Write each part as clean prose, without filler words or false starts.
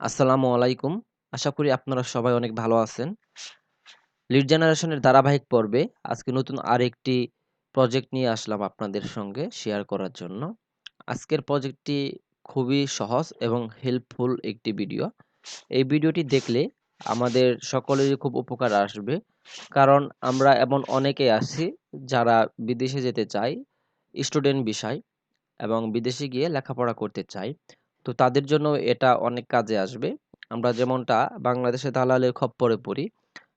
আসসালামু আলাইকুম। আশা করি আপনারা সবাই অনেক ভালো আছেন। লিড জেনারেশনের ধারাবাহিক পর্বে আজকে নতুন আরেকটি প্রজেক্ট নিয়ে আসলাম আপনাদের সঙ্গে শেয়ার করার জন্য। আজকের প্রজেক্টটি খুবই সহজ এবং হেল্পফুল একটি ভিডিও। এই ভিডিওটি দেখলে আমাদের সকলেরই খুব উপকার আসবে। কারণ আমরা এমন অনেকেই আছি যারা বিদেশে যেতে চায় স্টুডেন্ট ভিসায় এবং বিদেশে গিয়ে লেখাপড়া করতে চাই। তো তাদের জন্য এটা অনেক কাজে আসবে। আমরা যেমনটা বাংলাদেশে দালালের খপ্পরে পড়ি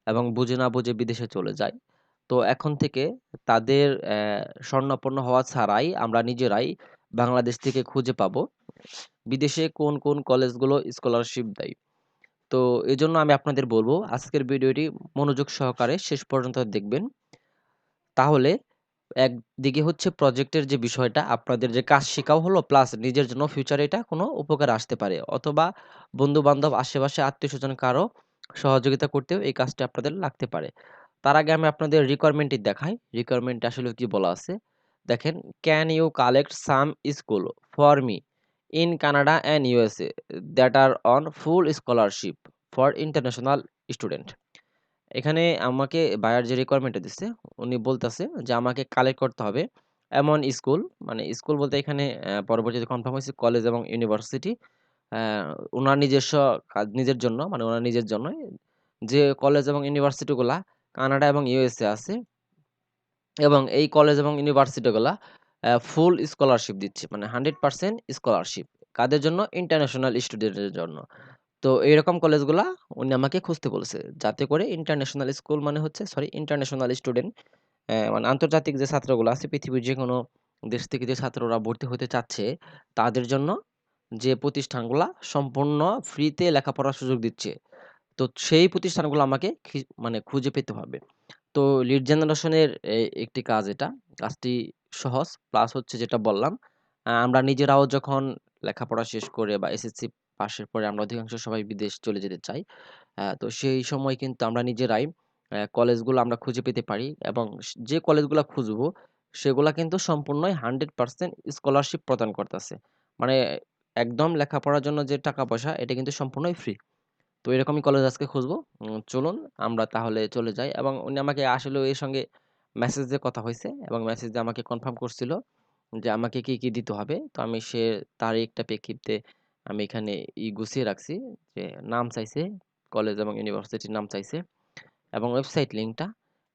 এবং বুঝে না বুঝে বিদেশে চলে যাই। তো এখন থেকে তাদের শরণাপন্ন হওয়া ছাড়াই আমরা নিজেরাই বাংলাদেশ থেকে খুঁজে পাবো বিদেশে কোন, কোন কলেজগুলো স্কলারশিপ দেয়। তো এজন্য আমি আপনাদের বলব আজকের ভিডিওটি মনোযোগ সহকারে শেষ পর্যন্ত দেখবেন। তাহলে একদিকে হচ্ছে প্রজেক্টের যে বিষয়টা আপনাদের যে কাজ শেখাও হলো প্লাস নিজের জন্য ফিউচারে এটা কোনো উপকার আসতে পারে অথবা বন্ধু-বান্ধব আশেপাশে আত্মীয়স্বজন কারো সহযোগিতা করতেও এই কাজটা আপনাদের লাগতে পারে। তার আগে আমি আপনাদের রিকোয়ারমেন্টটি দেখাই। রিকোয়ারমেন্টে আসলে কি বলা আছে? দেখেন, "can you collect some school for me in Canada and USA that are on full scholarship for international student?" এখানে আমাকে বায়ার যে রিকোয়ারমেন্টটা দিছে, উনি বলতেছে যে আমাকে কালেক্ট করতে হবে এমন স্কুল, মানে স্কুল বলতে এখানে পরবর্তীতে কনফার্ম হয়েছে কলেজ এবং ইউনিভার্সিটি। অ্যা উনার নিজস্ব নিজের জন্য মানে উনার নিজের জন্যই যে কলেজ এবং ইউনিভার্সিটি গুলা কানাডা এবং ইউএসএ আছে এবং এই কলেজ এবং ইউনিভার্সিটি গুলা ফুল স্কলারশিপ দিচ্ছে। মানে 100% স্কলারশিপ। কাদের জন্য? ইন্টারন্যাশনাল স্টুডেন্টের জন্য। তো এইরকম কলেজগুলা উনি আমাকে খুঁজতে বলেছে। যাতে করে ইন্টারন্যাশনাল স্কুল মানে হচ্ছে ইন্টারন্যাশনাল স্টুডেন্ট মানে আন্তর্জাতিক যে ছাত্রগুলো আছে পৃথিবীর যেকোনো দেশ থেকে যে ছাত্ররা ভর্তি হতে চাচ্ছে, তাদের জন্য যে প্রতিষ্ঠানগুলা সম্পূর্ণ ফ্রিতে লেখাপড়ার সুযোগ দিচ্ছে। তো সেই প্রতিষ্ঠানগুলো আমাকে মানে খুঁজে পেতে হবে। তো লিড জেনারেশনের একটি কাজ এটা। কাজটি সহজ প্লাস হচ্ছে যেটা বললাম, আমরা নিজেরাও যখন লেখাপড়া শেষ করে বা এসএসসি পাশের পরে আমরা অধিকাংশ সবাই বিদেশ চলে যেতে চাই। তো সেই সময় কিন্তু আমরা নিজেরাই কলেজগুলো আমরা খুঁজে পেতে পারি এবং যে কলেজগুলা খুঁজবো সেগুলা কিন্তু সম্পূর্ণই 100% স্কলারশিপ প্রদান করতেছে। মানে একদম লেখাপড়ার জন্য যে টাকা-পয়সা এটা কিন্তু সম্পূর্ণই ফ্রি। তো এরকমই কলেজ আজকে খুঁজবো। চলুন আমরা তাহলে চলে যাই এবং উনি আমাকে আসলেও এর সঙ্গে মেসেজে কথা হইছে এবং মেসেজে আমাকে কনফার্ম করছিল যে আমাকে কি, কি দিতে হবে। তো আমি তারই একটা প্রেক্ষিতে আমি এখানে গুছিয়ে রাখছি যে নাম চাইছে, কলেজ এবং ইউনিভার্সিটির নাম চাইছে এবং ওয়েবসাইট লিঙ্কটা,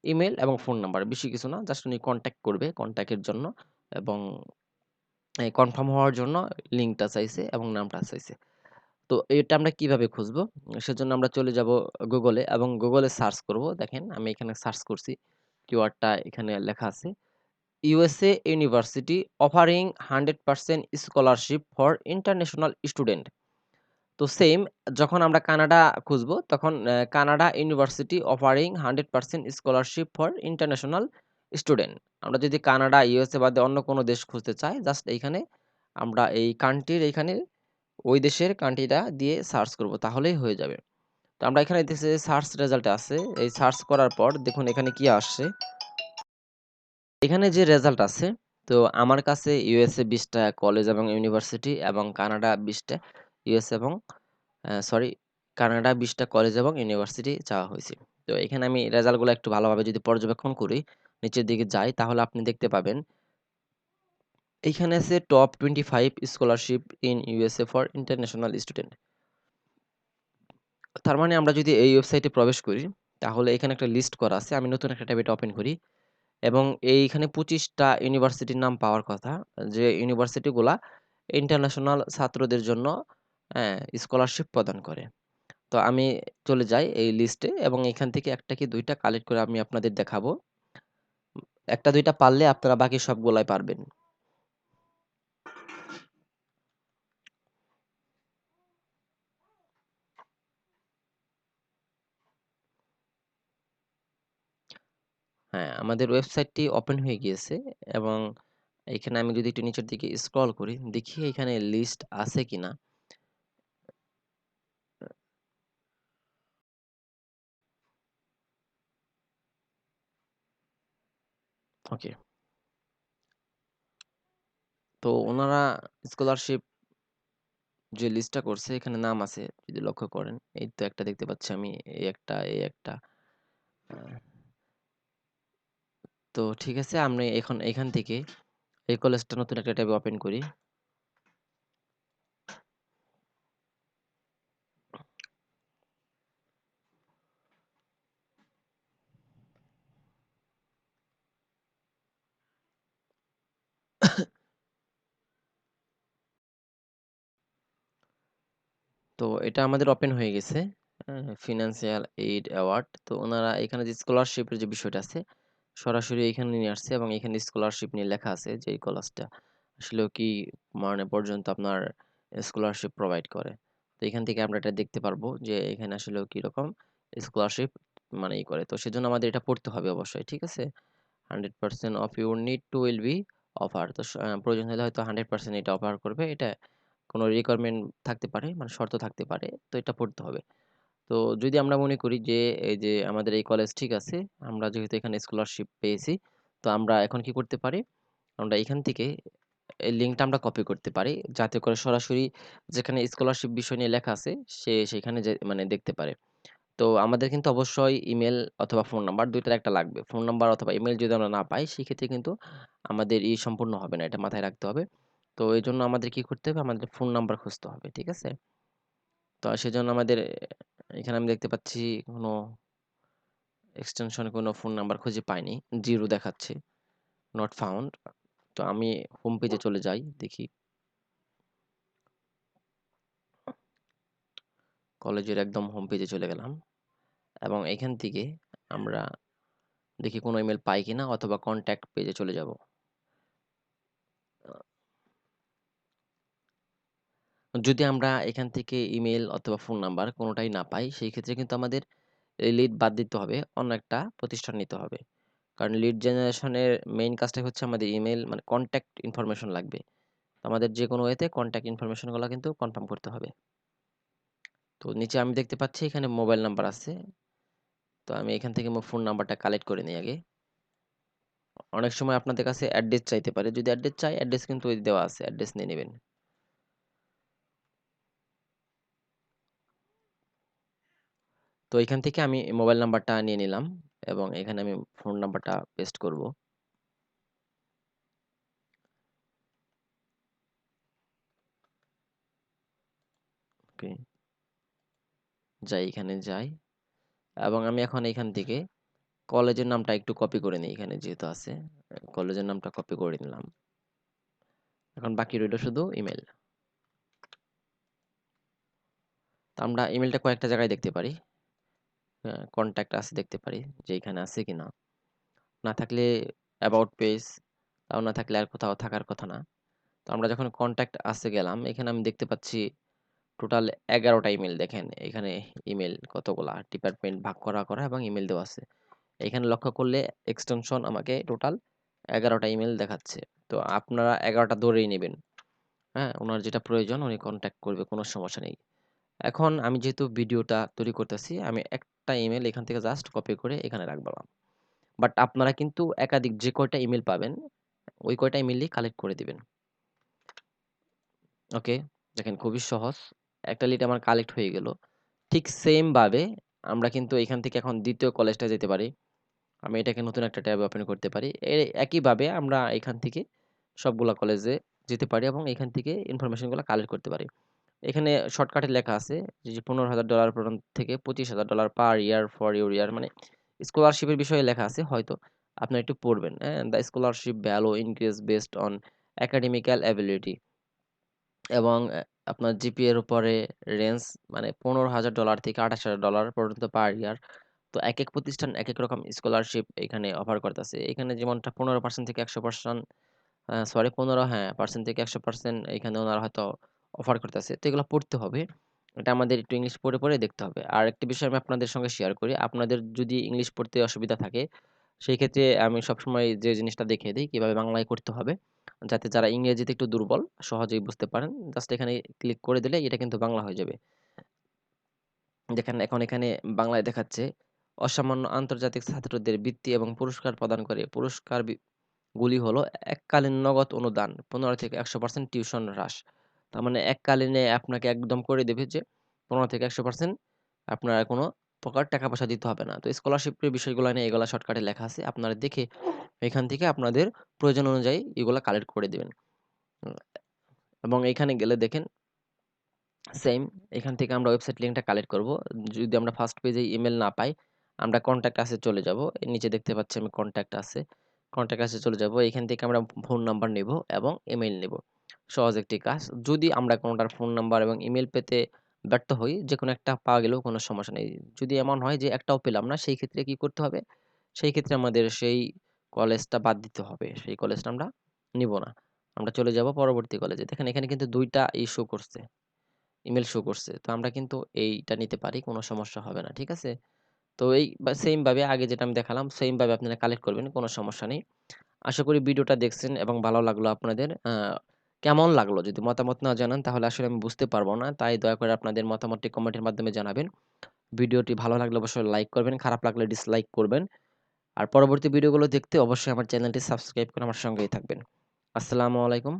ইমেইল এবং ফোন নাম্বার। বেশি কিছু না। জাস্ট উনি কনট্যাক্ট করবে কনট্যাক্টের জন্য এবং কনফার্ম হওয়ার জন্য লিঙ্কটা চাইছে এবং নামটা চাইছে। তো এটা আমরা কিভাবে খুঁজবো? সেজন্য আমরা চলে যাব Google এ এবং Google এ সার্চ করব। দেখেন আমি এখানে সার্চ করছি। কিওয়ার্ডটা এখানে লেখা আছে। USA university offering 100% scholarship for international student. তো সেইম যখন আমরা কানাডা খুঁজবো তখন Canada university offering 100% scholarship for international student. আমরা যদি কানাডা, USA বাদে অন্য কোনো দেশ খুঁজতে চাই জাস্ট এইখানে আমরা এই কান্ট্রির এইখানে ওই দেশের কান্ট্রিটা দিয়ে সার্চ করব তাহলেই হয়ে যাবে। তো আমরা এখানে দেখছি যে সার্চ রেজাল্ট আছে। এই সার্চ করার পর দেখুন এখানে কি আসছে। এখানে যে রেজাল্ট আছে তো আমার কাছে ইউএসএ ২০ টা কলেজ এবং ইউনিভার্সিটি এবং কানাডা ২০ টা ইউএস এবং সরি কানাডা ২০ টা কলেজ এবং ইউনিভার্সিটি চাওয়া হয়েছে। তো এখানে আমি রেজাল্টগুলো একটু ভালোভাবে যদি পর্যবেক্ষণ করি, নিচের দিকে যাই তাহলে আপনি দেখতে পাবেন এইখানে আছে top 25 scholarship in USA for international student. তার মানে আমরা যদি এই ওয়েবসাইটে প্রবেশ করি, তাহলে এখানে একটা লিস্ট করা আছে। আমি নতুন একটা ট্যাব এটা ওপেন করি এবং এইখানে ২৫ টা ইউনিভার্সিটির নাম পাওয়ার কথা। যে ইউনিভার্সিটিগুলা ইন্টারন্যাশনাল ছাত্রদের জন্য স্কলারশিপ প্রদান করে। তো আমি চলে যাই এই লিস্টে এবং এখান থেকে ১ টা কি ২ টা কালেক্ট করে আমি আপনাদের দেখাবো। ১ টা ২ টা পারলে আপনারা বাকি সবগুলাই পারবেন। হ্যাঁ, আমাদের ওয়েবসাইটটি ওপেন হয়ে গিয়েছে এবং এখানে আমি যদি একটু নিচের দিকে স্ক্রল করি, দেখি এখানে লিস্ট আছে কিনা। ওকে। তো উনারা স্কলারশিপ যে লিস্টটা করছে এখানে নাম আছে যদি লক্ষ্য করেন। এই তো একটা দেখতে পাচ্ছি আমি, এই একটা, এই একটা। আ তো ঠিক আছে, আমি এখন এখান থেকে এই কলেজটা নতুন একটা ট্যাবে ওপেন করি। তো এটা আমাদের ওপেন হয়ে গেছে। Financial aid award. তো ওনারা এখানে যে স্কলারশিপের যে বিষয়টা আছে, সরাসরি এখানে নিয়ে আসছে এবং এখানে স্কলারশিপ নিয়ে লেখা আছে যে এই কলেজটা আসলেও কি মানে পর্যন্ত আপনার স্কলারশিপ প্রোভাইড করে। তো এখান থেকে আমরা এটা দেখতে পারবো যে এখানে আসলেও কিরকম স্কলারশিপ মানে ই করে। তো সেজন্য আমাদের এটা পড়তে হবে অবশ্যই। ঠিক আছে? 100% of your need to will be offer. তো প্রয়োজন হলে হয়তো 100% এটা অফার করবে। এটা কোনো রিকোয়ারমেন্ট থাকতে পারে, মানে শর্ত থাকতে পারে। তো এটা পড়তে হবে। তো যদি আমরা মনে করি যে এই যে আমাদের এই কলেজ ঠিক আছে, আমরা যেহেতু এখানে স্কলারশিপ পেয়েছি, তো আমরা এখন কি করতে পারি? আমরা এখান থেকে এই লিঙ্কটা আমরা কপি করতে পারি। যাতে করে সরাসরি যেখানে স্কলারশিপ বিষয় নিয়ে লেখা আছে, সে সেখানে যে মানে দেখতে পারে। তো আমাদের কিন্তু অবশ্যই ইমেইল অথবা ফোন নাম্বার ২ টার একটা লাগবে। ফোন নাম্বার অথবা ইমেইল যদি আমরা না পাই, সেক্ষেত্রে কিন্তু আমাদের সম্পূর্ণ হবে না। এটা মাথায় রাখতে হবে। তো এজন্য আমাদের কি করতে হবে? আমাদের ফোন নাম্বার খুঁজতে হবে। ঠিক আছে? তো সেজন্য আমাদের এখানে আমি দেখতে পাচ্ছি কোনো এক্সটেনশনে কোনো ফোন নাম্বার খুঁজে পাইনি। 0 দেখাচ্ছে, নট ফাউন্ড। তো আমি হোম পেজে চলে যাই, দেখি। কলেজের একদম হোম পেজে চলে গেলাম এবং এখান থেকে আমরা দেখি কোনো ইমেইল পাই কিনা অথবা কনট্যাক্ট পেজে চলে যাব। যদি আমরা এখান থেকে ইমেইল অথবা ফোন নাম্বার কোনোটাই না পাই, সেই ক্ষেত্রে কিন্তু আমাদের এই লিড বাদ দিতে হবে। অন্য একটা প্রতিষ্ঠান নিতে হবে। কারণ লিড জেনারেশনের মেইন কাজটাই হচ্ছে আমাদের ইমেইল মানে কনট্যাক্ট ইনফরমেশন লাগবে। তো আমাদের যেকোনো ওয়েতে কনট্যাক্ট ইনফরমেশন গুলা কিন্তু কনফার্ম করতে হবে। তো নিচে আমি দেখতে পাচ্ছি এখানে মোবাইল নাম্বার আছে। তো আমি এখান থেকে ফোন নাম্বারটা কালেক্ট করে নিই আগে। অনেক সময় আপনাদের কাছে অ্যাড্রেস চাইতে পারে। যদি অ্যাড্রেস চাই, অ্যাড্রেস কিন্তু ওই দেওয়া আছে। অ্যাড্রেস নিয়ে নিবেন। তো এখান থেকে আমি মোবাইল নাম্বারটা নিয়ে নিলাম এবং এখানে আমি ফোন নাম্বারটা পেস্ট করব। ওকে, এখানে যাই এবং আমি এখন এখান থেকে কলেজের নামটা একটু কপি করে নিই, এখানে যেহেতু আছে। কলেজের নামটা কপি করে নিলাম। এখন বাকি রইল শুধু ইমেল। তো আমরা ইমেলটা কয়েকটা জায়গায় দেখতে পারি। কনট্যাক্ট আছে দেখতে পারি যে এখানে আছে কিনা। না থাকলে অ্যাবাউট পেজ, তাও না থাকলে আর কোথাও থাকার কথা না। তো আমরা যখন কনট্যাক্ট আছে গেলাম, এখানে আমি দেখতে পাচ্ছি টোটাল ১১টা ইমেল। দেখেন এখানে ইমেল কতগুলা, ডিপার্টমেন্ট ভাগ করা এবং ইমেল দেওয়া আছে। এখানে লক্ষ্য করলে এক্সটেনশন আমাকে টোটাল ১১টা ইমেল দেখাচ্ছে। তো আপনারা ১১টা ধরেই নিবেন। হ্যাঁ? উনার যেটা প্রয়োজন উনি কনট্যাক্ট করবে, কোনো সমস্যা নেই। এখন আমি যেহেতু ভিডিওটা তৈরি করতেছি, আমি একটা ইমেল এখান থেকে জাস্ট কপি করে এখানে রাখলাম। বাট আপনারা কিন্তু একাধিক যে কয়টা ইমেল পাবেন, ওই কয়টা ইমেইলই কালেক্ট করে দিবেন। ওকে? দেখেন খুবই সহজ। একটা লিড আমার কালেক্ট হয়ে গেল। ঠিক সেম ভাবে আমরা কিন্তু এখান থেকে এখন ২য় কলেজটায় যেতে পারি। আমি এটাকে নতুন একটা ট্যাবে ওপেন করতে পারি। একইভাবে আমরা এখান থেকে সবগুলা কলেজে যেতে পারি এবং এখান থেকে ইনফরমেশন গুলা কালেক্ট করতে পারি। এখানে শর্টকাটে লেখা আছে যে $১৫,০০০ পর্যন্ত থেকে $২৫,০০০ পার ইয়ার ফর ইউর ইয়ার, মানে স্কলারশিপের বিষয়ে লেখা আছে হয়তো। আপনারা একটু পড়বেন, হ্যাঁ? The scholarship value increase based on academical ability এবং আপনার জিপিএ এর উপরে রেঞ্জ মানে $১৫,০০০ থেকে $২৮,০০০ পর্যন্ত পার ইয়ার। তো একেক প্রতিষ্ঠান একেক রকম স্কলারশিপ এখানে অফার করতেছে। এখানে যেমনটা 15% থেকে 100%, সরি 15, হ্যাঁ, পার্সেন্ট থেকে 100% এখানে ওনারা হয়তো অফার করতেছে। তো এগুলো পড়তে হবে। এটা আমাদের একটু ইংলিশ পড়ে দেখতে হবে। আর একটা বিষয় আমি আপনাদের সঙ্গে শেয়ার করি। আপনাদের যদি ইংলিশ পড়তে অসুবিধা থাকে, সেই ক্ষেত্রে আমি সবসময় যে জিনিসটা দেখিয়ে দেই কিভাবে বাংলায় করতে হবে। যাতে যারা ইংরেজিতে একটু দুর্বল সহজেই বুঝতে পারেন। জাস্ট এখানে ক্লিক করে দিলে এটা কিন্তু বাংলা হয়ে যাবে। দেখেন এখন এখানে বাংলায় দেখাচ্ছে, অসামান্য আন্তর্জাতিক ছাত্রদের বৃত্তি এবং পুরস্কার প্রদান করে। গুলি হলো এককালীন নগদ অনুদান, 15 থেকে 100% টিউশন হ্রাস। তার মানে এককালীনে আপনাকে একদম করে দেবে যে ১৫ থেকে ১০০% আপনার আর কোনো প্রকার টাকা পয়সা দিতে হবে না। তো স্কলারশিপের বিষয়গুলো নিয়ে এগুলা শর্টকাটে লেখা আছে। আপনারা দেখে এখান থেকে আপনাদের প্রয়োজন অনুযায়ী এগুলা কালেক্ট করে দিবেন। উম এবং এখানে গেলে দেখেন সেইম এখান থেকে আমরা ওয়েবসাইট লিঙ্কটা কালেক্ট করব। যদি আমরা ফার্স্ট পেজে ইমেইল না পাই, আমরা কনট্যাক্ট আস এ চলে যাব। এর নিচে দেখতে পাচ্ছি আমি কনট্যাক্ট আছে। কনট্যাক্ট আস এ চলে যাব। এখান থেকে আমরা ফোন নাম্বার নেব এবং ইমেইল নেব। সহজ একটি কাজ। যদি আমরা কোনটার ফোন নাম্বার এবং ইমেইল পেতে ব্যর্থ হই, যেকোনো একটা পাওয়া গেলেও কোনো সমস্যা নেই। যদি এমন হয় যে একটাও পেলাম না, সেই ক্ষেত্রে কি করতে হবে? সেই ক্ষেত্রে আমাদের সেই কলেজটা বাদ দিতে হবে। সেই কলেজটা আমরা নিব না। আমরা চলে যাব পরবর্তী কলেজে। দেখেন এখানে কিন্তু ২ টা শো করছে। ইমেইল শো করছে। তো আমরা কিন্তু এইটা নিতে পারি। কোনো সমস্যা হবে না। ঠিক আছে? তো এই সেইম ভাবে আগে যেটা আমি দেখালাম সেইম ভাবে আপনারা কালেক্ট করবেন। কোনো সমস্যা নেই। আশা করি ভিডিওটা দেখছেন এবং ভালো লাগলো আপনাদের। কেমন লাগলো? যদি মতামত না জানান তাহলে আসলে আমি বুঝতে পারব না। তাই দয়া করে আপনাদের মতামতটি কমেন্টের মাধ্যমে জানাবেন। ভিডিওটি ভালো লাগলে অবশ্যই লাইক করবেন, খারাপ লাগলে ডিসলাইক করবেন। আর পরবর্তী ভিডিওগুলো দেখতে অবশ্যই আমার চ্যানেলটি সাবস্ক্রাইব করে আমার সঙ্গেই থাকবেন। আসসালামু আলাইকুম।